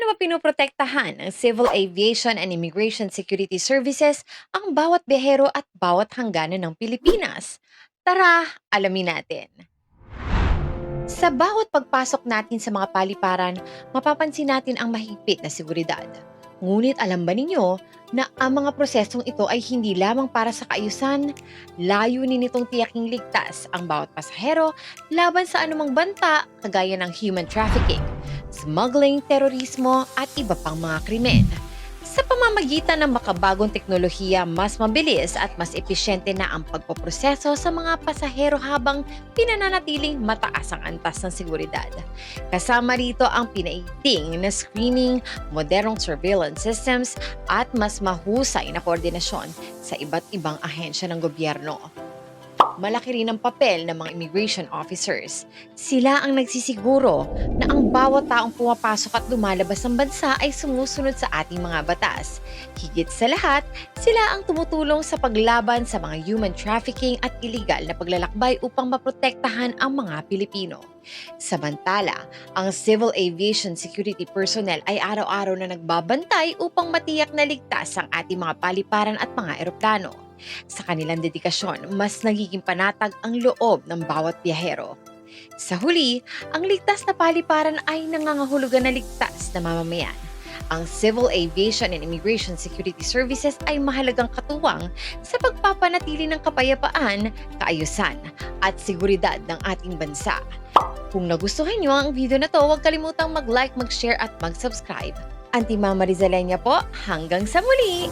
Paano ba pinoprotektahan ng Civil Aviation and Immigration Security Services ang bawat biyahero at bawat hangganan ng Pilipinas? Tara, alamin natin. Sa bawat pagpasok natin sa mga paliparan, mapapansin natin ang mahigpit na seguridad. Ngunit alam ba ninyo na ang mga prosesong ito ay hindi lamang para sa kaayusan, layunin nitong tiyaking ligtas ang bawat pasahero laban sa anumang banta kagaya ng human trafficking, smuggling, terorismo at iba pang mga krimen. Sa pamamagitan ng makabagong teknolohiya, mas mabilis at mas episyente na ang pagpoproseso sa mga pasahero habang pinananatiling mataas ang antas ng seguridad. Kasama rito ang pinaiting na screening, modernong surveillance systems at mas mahusay na koordinasyon sa iba't ibang ahensya ng gobyerno. Malaki rin ang papel ng mga immigration officers. Sila ang nagsisiguro na ang bawat taong pumapasok at lumalabas ng bansa ay sumusunod sa ating mga batas. Higit sa lahat, sila ang tumutulong sa paglaban sa mga human trafficking at illegal na paglalakbay upang maprotektahan ang mga Pilipino. Samantala, ang Civil Aviation Security Personnel ay araw-araw na nagbabantay upang matiyak na ligtas ang ating mga paliparan at mga eroplano. Sa kanilang dedikasyon, mas nagiging panatag ang loob ng bawat biyahero. Sa huli, ang ligtas na paliparan ay nangangahulugan na ligtas na mamamayan. Ang Civil Aviation and Immigration Security Services ay mahalagang katuwang sa pagpapanatili ng kapayapaan, kaayusan, at seguridad ng ating bansa. Kung nagustuhan niyo ang video na to, huwag kalimutang mag-like, mag-share at mag-subscribe. Auntie Mama Rizalenya po, hanggang sa muli!